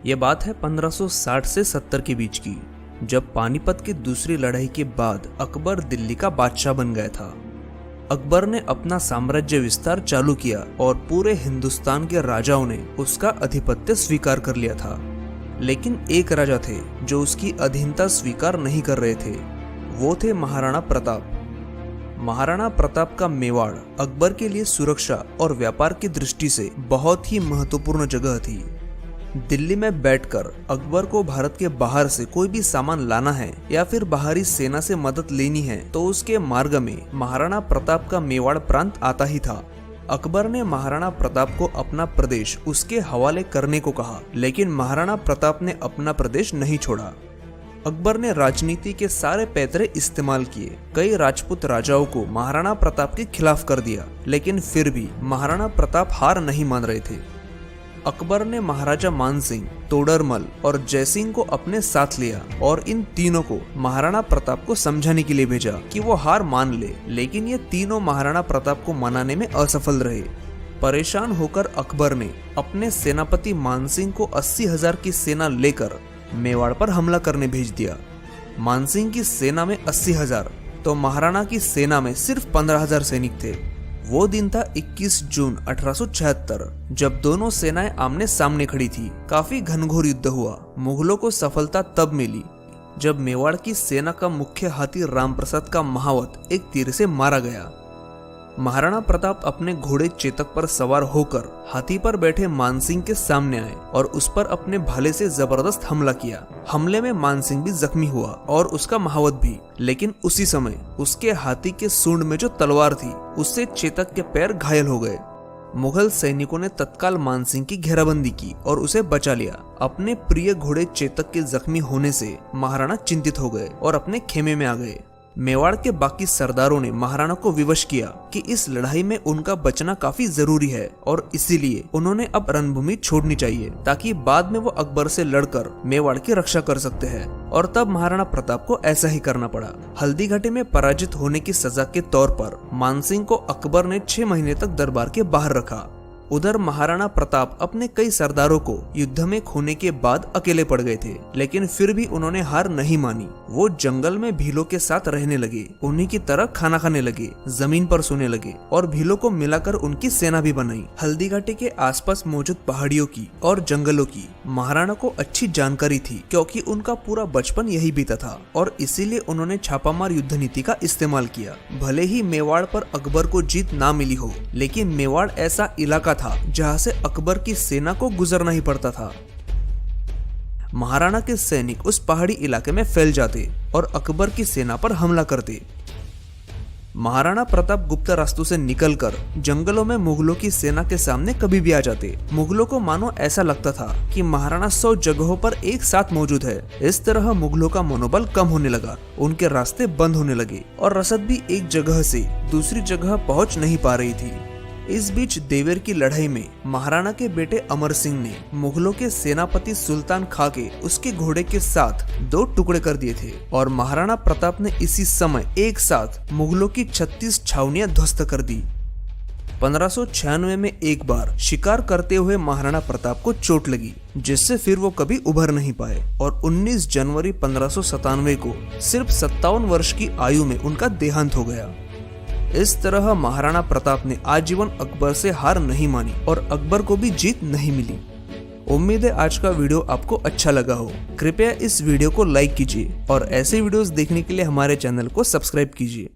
ये बात है 1560 से 70 के बीच की, जब पानीपत की दूसरी लड़ाई के बाद अकबर दिल्ली का बादशाह बन गया था। अकबर ने अपना साम्राज्य विस्तार चालू किया और पूरे हिंदुस्तान के राजाओं ने उसका आधिपत्य स्वीकार कर लिया था। लेकिन एक राजा थे जो उसकी अधीनता स्वीकार नहीं कर रहे थे। वो थे महाराणा प्रताप। महाराणा प्रताप का मेवाड़ अकबर के लिए सुरक्षा और व्यापार की दृष्टि से बहुत ही महत्वपूर्ण जगह थी। दिल्ली में बैठकर अकबर को भारत के बाहर से कोई भी सामान लाना है या फिर बाहरी सेना से मदद लेनी है तो उसके मार्ग में महाराणा प्रताप का मेवाड़ प्रांत आता ही था। अकबर ने महाराणा प्रताप को अपना प्रदेश उसके हवाले करने को कहा, लेकिन महाराणा प्रताप ने अपना प्रदेश नहीं छोड़ा। अकबर ने राजनीति के सारे पैतरे इस्तेमाल किए। कई राजपूत राजाओं को महाराणा प्रताप के खिलाफ कर दिया, लेकिन फिर भी महाराणा प्रताप हार नहीं मान रहे थे। अकबर ने महाराजा मानसिंह, तोडरमल और जयसिंह को अपने साथ लिया और इन तीनों को महाराणा प्रताप को समझाने के लिए भेजा कि वो हार मान ले, लेकिन ये तीनों महाराणा प्रताप को मनाने में असफल रहे। परेशान होकर अकबर ने अपने सेनापति मानसिंह को 80,000 की सेना लेकर मेवाड़ पर हमला करने भेज दिया। मानसिंह की सेना में 80,000 तो महाराणा की सेना में सिर्फ 15,000 सैनिक थे। वो दिन था 21 जून 1876, जब दोनों सेनाएं आमने सामने खड़ी थी। काफी घनघोर युद्ध हुआ। मुगलों को सफलता तब मिली जब मेवाड़ की सेना का मुख्य हाथी रामप्रसाद का महावत एक तीर से मारा गया। महाराणा प्रताप अपने घोड़े चेतक पर सवार होकर हाथी पर बैठे मानसिंह के सामने आए और उस पर अपने भाले से जबरदस्त हमला किया। हमले में मानसिंह भी जख्मी हुआ और उसका महावत भी, लेकिन उसी समय उसके हाथी के सूंड में जो तलवार थी उससे चेतक के पैर घायल हो गए। मुगल सैनिकों ने तत्काल मानसिंह की घेराबंदी की और उसे बचा लिया। अपने प्रिय घोड़े चेतक के जख्मी होने से महाराणा चिंतित हो गए और अपने खेमे में आ गए। मेवाड़ के बाकी सरदारों ने महाराणा को विवश किया कि इस लड़ाई में उनका बचना काफी जरूरी है और इसीलिए उन्होंने अब रणभूमि छोड़नी चाहिए ताकि बाद में वो अकबर से लड़कर मेवाड़ की रक्षा कर सकते हैं। और तब महाराणा प्रताप को ऐसा ही करना पड़ा। हल्दी घाटी में पराजित होने की सजा के तौर पर मानसिंह को अकबर ने 6 महीने तक दरबार के बाहर रखा। उधर महाराणा प्रताप अपने कई सरदारों को युद्ध में खोने के बाद अकेले पड़ गए थे, लेकिन फिर भी उन्होंने हार नहीं मानी। वो जंगल में भीलों के साथ रहने लगे, उन्हीं की तरह खाना खाने लगे, जमीन पर सोने लगे और भीलों को मिलाकर उनकी सेना भी बनाई। हल्दी घाटी के आसपास मौजूद पहाड़ियों की और जंगलों की महाराणा को अच्छी जानकारी थी, क्योंकि उनका पूरा बचपन यही बीता था और इसीलिए उन्होंने छापामार युद्ध नीति का इस्तेमाल किया। भले ही मेवाड़ पर अकबर को जीत ना मिली हो, लेकिन मेवाड़ ऐसा इलाका था जहां से अकबर की सेना को गुजरना ही पड़ता था। महाराणा के सैनिक उस पहाड़ी इलाके में फैल जाते और अकबर की सेना पर हमला करते। महाराणा प्रताप गुप्त रास्तों से निकलकर जंगलों में मुगलों की सेना के सामने कभी भी आ जाते। मुगलों को मानो ऐसा लगता था कि महाराणा 100 जगहों पर एक साथ मौजूद है। इस तरह मुगलों का मनोबल कम होने लगा, उनके रास्ते बंद होने लगे और रसद भी एक जगह से दूसरी जगह पहुंच नहीं पा रही थी। इस बीच देवर की लड़ाई में महाराणा के बेटे अमर सिंह ने मुगलों के सेनापति सुल्तान खां के उसके घोड़े के साथ 2 टुकड़े कर दिए थे और महाराणा प्रताप ने इसी समय एक साथ मुगलों की 36 छावनियां ध्वस्त कर दी। 1596 में एक बार शिकार करते हुए महाराणा प्रताप को चोट लगी, जिससे फिर वो कभी उभर नहीं पाए और 19 जनवरी 1597 को सिर्फ 57 वर्ष की आयु में उनका देहांत हो गया। इस तरह महाराणा प्रताप ने आजीवन अकबर से हार नहीं मानी और अकबर को भी जीत नहीं मिली। उम्मीद है आज का वीडियो आपको अच्छा लगा हो। कृपया इस वीडियो को लाइक कीजिए और ऐसे वीडियोस देखने के लिए हमारे चैनल को सब्सक्राइब कीजिए।